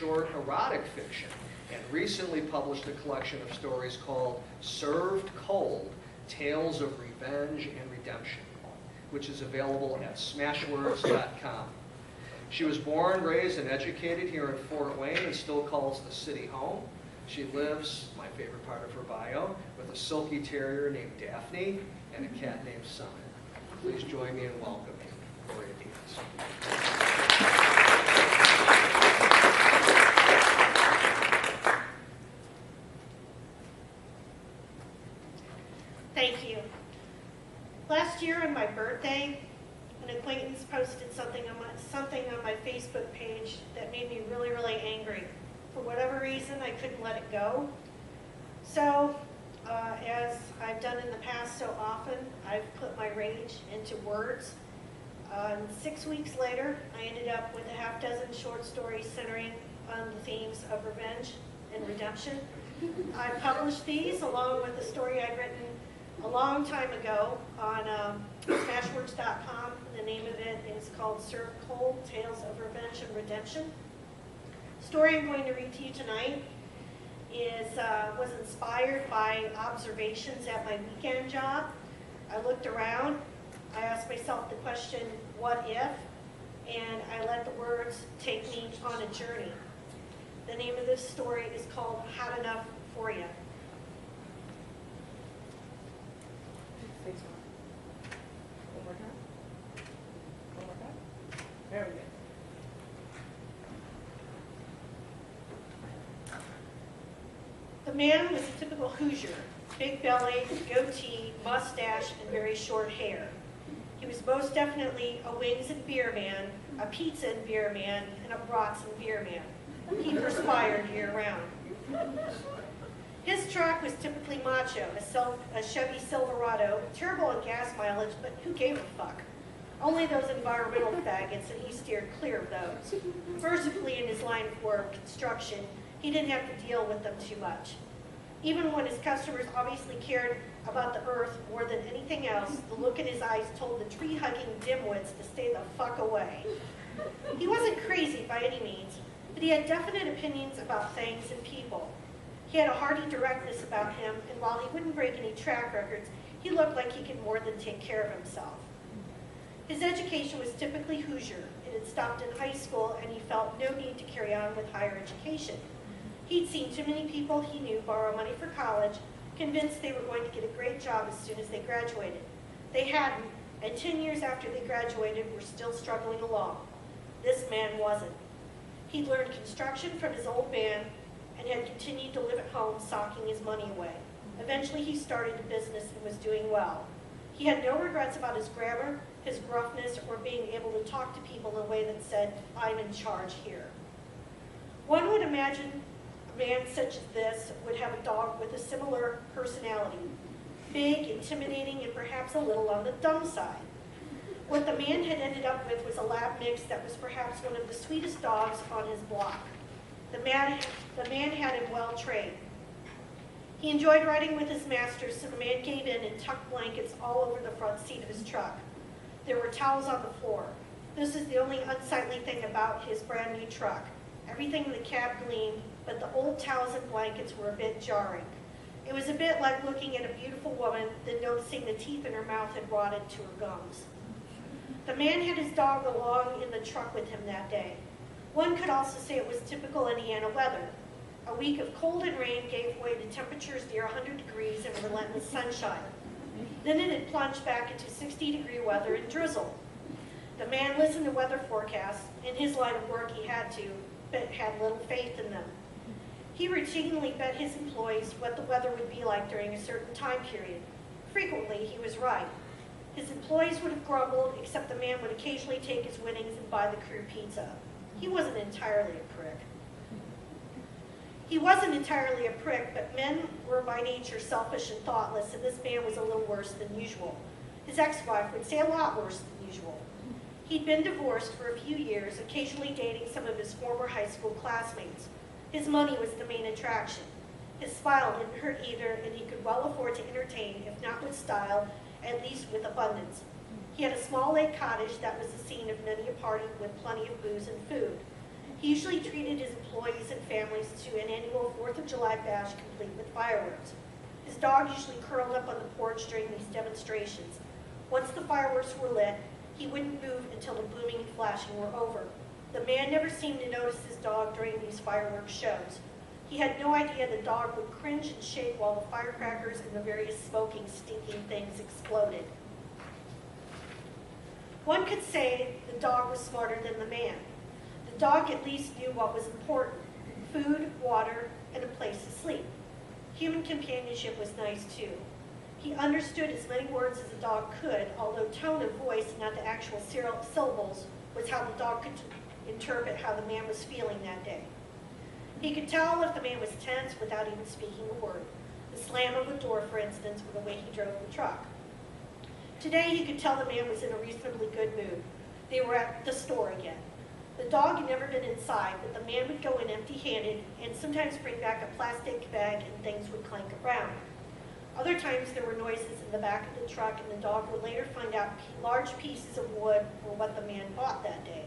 short erotic fiction and recently published a collection of stories called Served Cold, Tales of Revenge and Redemption, which is available at smashwords.com. She was born, raised, and educated here in Fort Wayne and still calls the city home. She lives, my favorite part of her bio, with a silky terrier named Daphne and a cat named Summit. Please join me in welcoming Gloria Diaz. Thank you. Last year on my birthday, an acquaintance posted something on my Facebook page that made me really, really angry. For whatever reason, I couldn't let it go. So, as I've done in the past so often, I've put my rage into words. 6 weeks later, I ended up with a half dozen short stories centering on the themes of revenge and redemption. I published these along with a story I'd written a long time ago on smashwords.com. The name of it is called Served Cold, Tales of Revenge and Redemption. The story I'm going to read to you tonight was inspired by observations at my weekend job. I looked around, I asked myself the question, what if? And I let the words take me on a journey. The name of this story is called Had Enough For Ya. One more time. One more time. There we go. The man was a typical Hoosier, big belly, goatee, mustache, and very short hair. He was most definitely a wings and beer man, a pizza and beer man, and a brats and beer man. He perspired year-round. His truck was typically macho, a Chevy Silverado, terrible on gas mileage, but who gave a fuck? Only those environmental faggots, and he steered clear of those. Mercifully, in his line of work, construction, he didn't have to deal with them too much. Even when his customers obviously cared about the earth more than anything else, the look in his eyes told the tree-hugging dimwits to stay the fuck away. He wasn't crazy by any means, but he had definite opinions about things and people. He had a hearty directness about him, and while he wouldn't break any track records, he looked like he could more than take care of himself. His education was typically Hoosier. It had stopped in high school, and he felt no need to carry on with higher education. He'd seen too many people he knew borrow money for college, convinced they were going to get a great job as soon as they graduated. They hadn't, and 10 years after they graduated were still struggling along. This man wasn't. He'd learned construction from his old man and had continued to live at home socking his money away. Eventually he started a business and was doing well. He had no regrets about his grammar, his gruffness, or being able to talk to people in a way that said, I'm in charge here. One would imagine a man such as this would have a dog with a similar personality, big, intimidating, and perhaps a little on the dumb side. What the man had ended up with was a lab mix that was perhaps one of the sweetest dogs on his block. The man had him well trained. He enjoyed riding with his master, so the man gave in and tucked blankets all over the front seat of his truck. There were towels on the floor. This is the only unsightly thing about his brand new truck. Everything in the cab gleamed, but the old towels and blankets were a bit jarring. It was a bit like looking at a beautiful woman, then noticing the teeth in her mouth had rotted to her gums. The man had his dog along in the truck with him that day. One could also say it was typical Indiana weather. A week of cold and rain gave way to temperatures near 100 degrees and relentless sunshine. Then it had plunged back into 60-degree weather and drizzle. The man listened to weather forecasts. In his line of work, he had to, but had little faith in them. He routinely bet his employees what the weather would be like during a certain time period. Frequently, he was right. His employees would have grumbled, except the man would occasionally take his winnings and buy the crew pizza. He wasn't entirely a prick. But men were by nature selfish and thoughtless, and this man was a little worse than usual. His ex-wife would say a lot worse than usual. He'd been divorced for a few years, occasionally dating some of his former high school classmates. His money was the main attraction. His smile didn't hurt either, and he could well afford to entertain, if not with style, at least with abundance. He had a small lake cottage that was the scene of many a party with plenty of booze and food. He usually treated his employees and families to an annual 4th of July bash complete with fireworks. His dog usually curled up on the porch during these demonstrations. Once the fireworks were lit, he wouldn't move until the booming and flashing were over. The man never seemed to notice his dog during these fireworks shows. He had no idea the dog would cringe and shake while the firecrackers and the various smoking, stinking things exploded. One could say the dog was smarter than the man. The dog at least knew what was important: food, water, and a place to sleep. Human companionship was nice too. He understood as many words as a dog could, although tone of voice, not the actual syllables, was how the dog could interpret how the man was feeling that day. He could tell if the man was tense without even speaking a word. The slam of a door, for instance, or the way he drove the truck. Today, he could tell the man was in a reasonably good mood. They were at the store again. The dog had never been inside, but the man would go in empty-handed and sometimes bring back a plastic bag and things would clank around. Other times there were noises in the back of the truck and the dog would later find out large pieces of wood were what the man bought that day.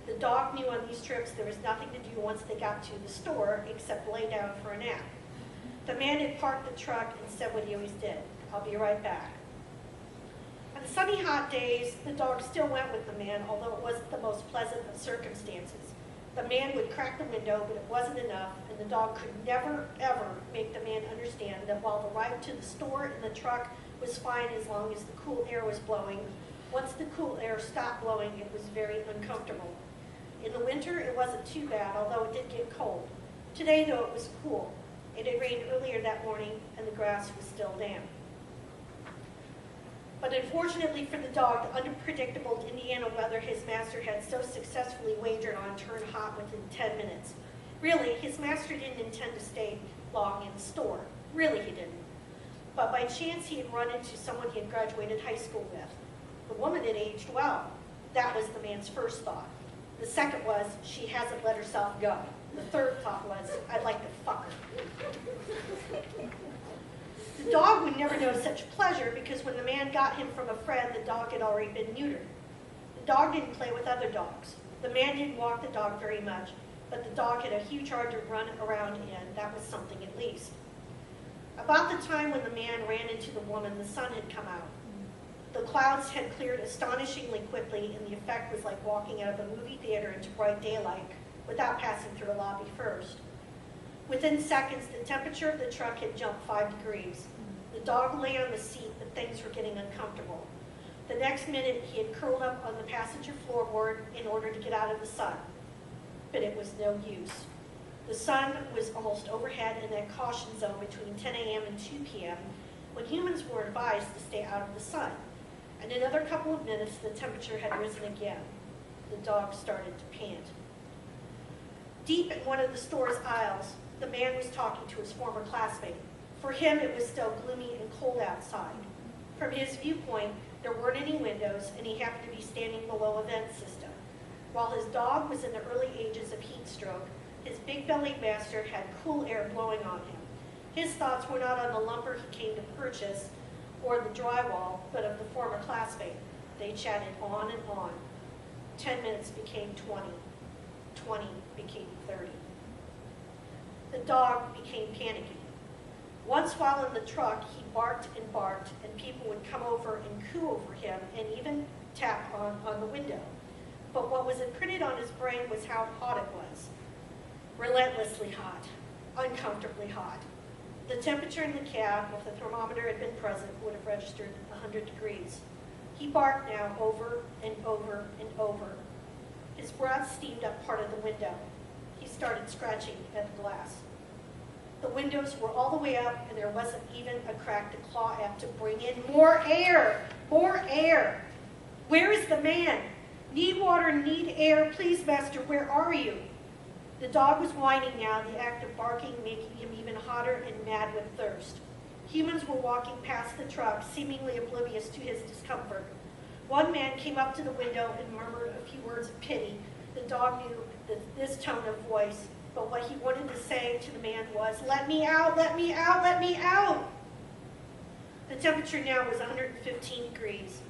The dog knew on these trips there was nothing to do once they got to the store except lay down for a nap. The man had parked the truck and said what he always did: "I'll be right back." On the sunny, hot days, the dog still went with the man, although it wasn't the most pleasant of circumstances. The man would crack the window, but it wasn't enough, and the dog could never, ever make the man understand that while the ride to the store in the truck was fine as long as the cool air was blowing, once the cool air stopped blowing, it was very uncomfortable. In the winter, it wasn't too bad, although it did get cold. Today, though, it was cool. It had rained earlier that morning, and the grass was still damp. But unfortunately for the dog, the unpredictable Indiana weather his master had so successfully wagered on turned hot within 10 minutes. Really, his master didn't intend to stay long in the store. Really, he didn't. But by chance, he had run into someone he had graduated high school with. The woman had aged well. That was the man's first thought. The second was, she hasn't let herself go. The third thought was, I'd like to fuck her. The dog would never know such pleasure because when the man got him from a friend, the dog had already been neutered. The dog didn't play with other dogs. The man didn't walk the dog very much, but the dog had a huge yard to run around in. That was something at least. About the time when the man ran into the woman, the sun had come out. The clouds had cleared astonishingly quickly, and the effect was like walking out of a movie theater into bright daylight without passing through a lobby first. Within seconds, the temperature of the truck had jumped 5 degrees. The dog lay on the seat, but things were getting uncomfortable. The next minute, he had curled up on the passenger floorboard in order to get out of the sun. But it was no use. The sun was almost overhead in that caution zone between 10 a.m. and 2 p.m. when humans were advised to stay out of the sun. In another couple of minutes, the temperature had risen again. The dog started to pant. Deep in one of the store's aisles, the man was talking to his former classmate. For him, it was still gloomy and cold outside. From his viewpoint, there weren't any windows, and he happened to be standing below a vent system. While his dog was in the early ages of heat stroke, his big-bellied master had cool air blowing on him. His thoughts were not on the lumber he came to purchase or the drywall, but of the former classmate. They chatted on and on. 10 minutes became 20. 20 became 30. The dog became panicky. Once while in the truck, he barked, and people would come over and coo over him and even tap on the window. But what was imprinted on his brain was how hot it was. Relentlessly hot, uncomfortably hot. The temperature in the cab, if the thermometer had been present, would have registered 100 degrees. He barked now over and over and over. His breath steamed up part of the window. He started scratching at the glass. The windows were all the way up, and there wasn't even a crack to claw at to bring in more air. More air. Where is the man? Need water, need air. Please, master, where are you? The dog was whining now, the act of barking making him even hotter and mad with thirst. Humans were walking past the truck, seemingly oblivious to his discomfort. One man came up to the window and murmured a few words of pity. The dog knew this tone of voice, but what he wanted to say to the man was, "Let me out, let me out, let me out!" The temperature now was 115 degrees.